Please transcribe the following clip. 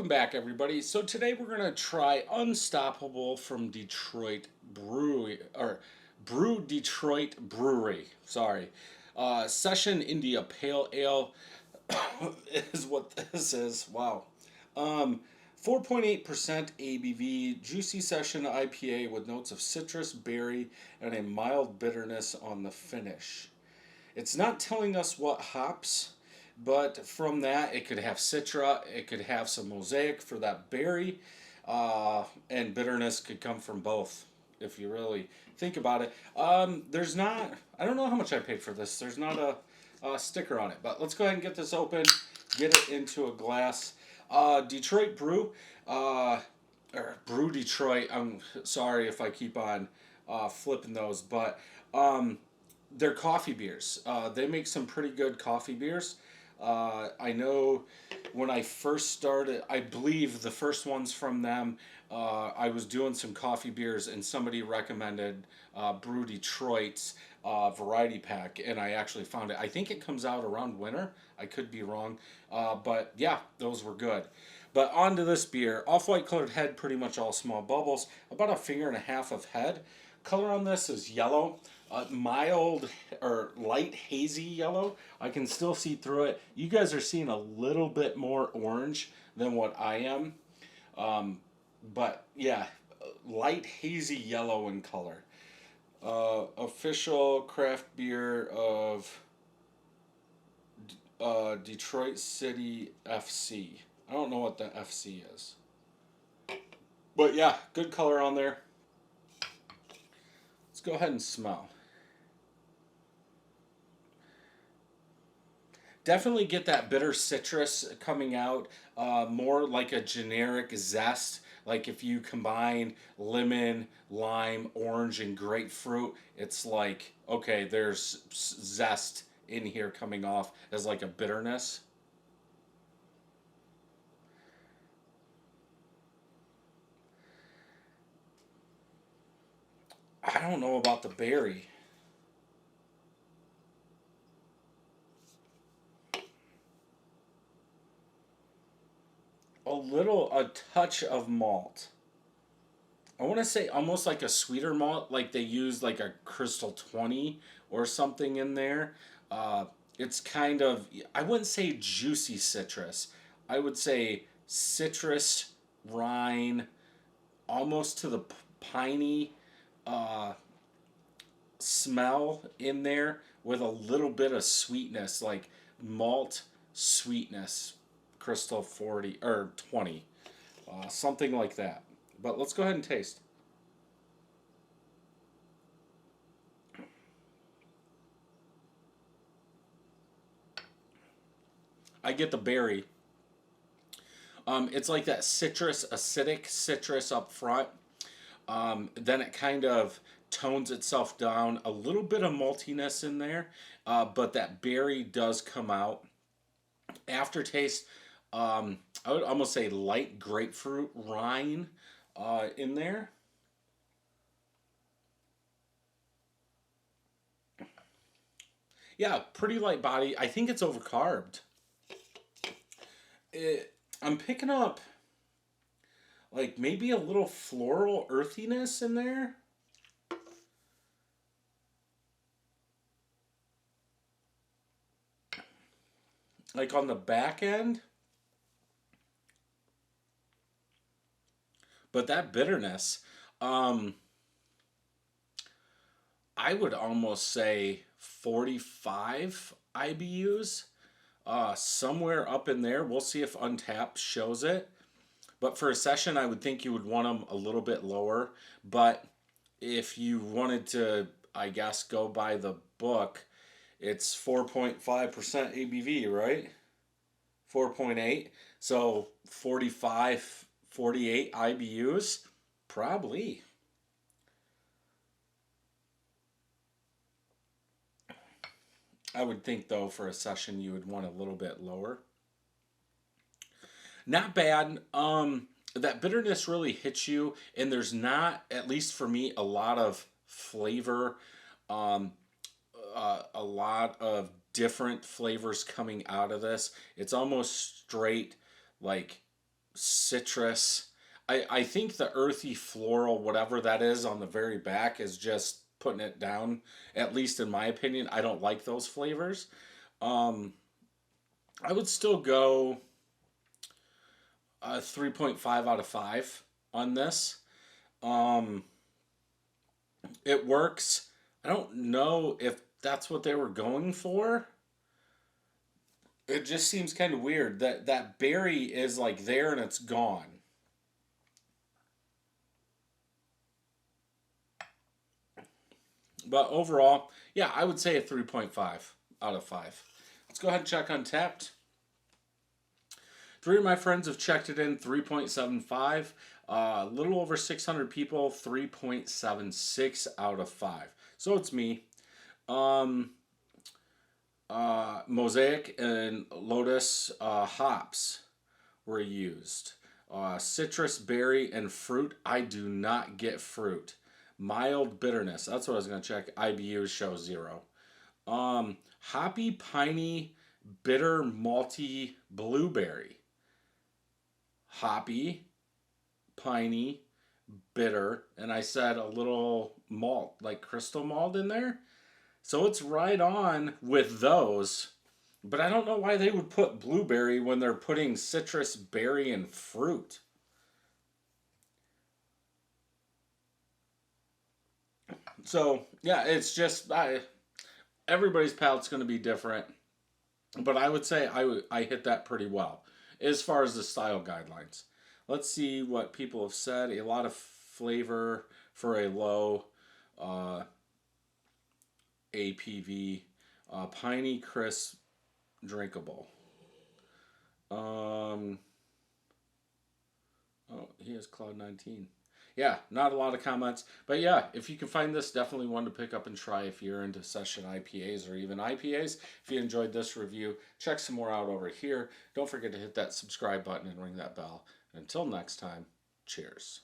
Welcome back, everybody. So today we're gonna try Unstoppable from Detroit Brewery or Brew Detroit Brewery. Sorry, Session India Pale Ale is what this is. Wow, 4.8% ABV, juicy Session IPA with notes of citrus, berry, and a mild bitterness on the finish. It's not telling us what hops, but from that, it could have Citra, it could have some Mosaic for that berry, and bitterness could come from both if you really think about it. There's not, I don't know how much I paid for this. There's not a sticker on it, but let's go ahead and get this open, get it into a glass. Detroit Brew, or Brew Detroit. I'm sorry if I keep on flipping those, but they're coffee beers. They make some pretty good coffee beers. I know when I first started, I believe the first ones from them, I was doing some coffee beers and somebody recommended Brew Detroit's variety pack, and I actually found it. I think it comes out around winter. I could be wrong. But yeah, those were good. But on to this beer. Off-white colored head, pretty much all small bubbles. About a finger and a half of head. Color on this is yellow. Mild or light hazy yellow. I can still see through it. You guys are seeing a little bit more orange than what I am. But yeah, light hazy yellow in color. Official craft beer of Detroit City FC. I don't know what the FC is. But yeah, good color on there. Let's go ahead and smell. Definitely get that bitter citrus coming out, more like a generic zest. Like if you combine lemon, lime, orange, and grapefruit, it's like, okay, there's zest in here coming off as like a bitterness. I don't know about the berry. A touch of malt. I want to say almost like a sweeter malt, like they use like a Crystal 20 or something in there. Uh, it's kind of, I wouldn't say juicy citrus. I would say citrus, rind, almost to the piney uh, smell in there with a little bit of sweetness, like malt sweetness, Crystal 40 or 20, something like that. But let's go ahead and taste. I get the berry. It's like that citrus, acidic citrus up front. Then it kind of tones itself down. A little bit of maltiness in there, but that berry does come out. Aftertaste, I would almost say light grapefruit rind in there. Yeah, pretty light body. I think it's overcarbed. I'm picking up like maybe a little floral earthiness in there. Like on the back end. But that bitterness, um, I would almost say 45 IBUs, somewhere up in there. We'll see if Untapped shows it. But for a session, I would think you would want them a little bit lower. But if you wanted to, I guess, go by the book, it's 4.5% ABV, right? 4.8. So 45, 48 IBUs? Probably. I would think, though, for a session, you would want a little bit lower. Not bad. That bitterness really hits you, and there's not, at least for me, a lot of flavor. Um, a lot of different flavors coming out of this. It's almost straight, like citrus. I think the earthy floral, whatever that is on the very back, is just putting it down. At least in my opinion, I don't like those flavors. Um, I would still go 3.5 out of 5 on this. Um, it works. I don't know if that's what they were going for. It just seems kind of weird that that berry is like there and it's gone. But overall, yeah, I would say a 3.5 out of 5. Let's go ahead and check Untapped. Three of my friends have checked it in 3.75. A little over 600 people, 3.76 out of 5. So it's me. Um, Mosaic and Lotus hops were used. Citrus, berry, and fruit. I do not get fruit. Mild bitterness. That's what I was going to check. IBUs show 0. Hoppy, piney, bitter, malty, blueberry. Hoppy, piney, bitter, and I said a little malt, like crystal malt in there. So it's right on with those. But I don't know why they would put blueberry when they're putting citrus, berry, and fruit. So yeah, it's just everybody's palate's going to be different, but I would say I hit that pretty well as far as the style guidelines. Let's see what people have said. A lot of flavor for a low uh, APV, piney, crisp, drinkable. Um, oh, he has Cloud 19. Yeah, not a lot of comments. But yeah, if you can find this, definitely one to pick up and try if you're into session IPAs or even IPAs. If you enjoyed this review, check some more out over here. Don't forget to hit that subscribe button and ring that bell. Until next time, cheers.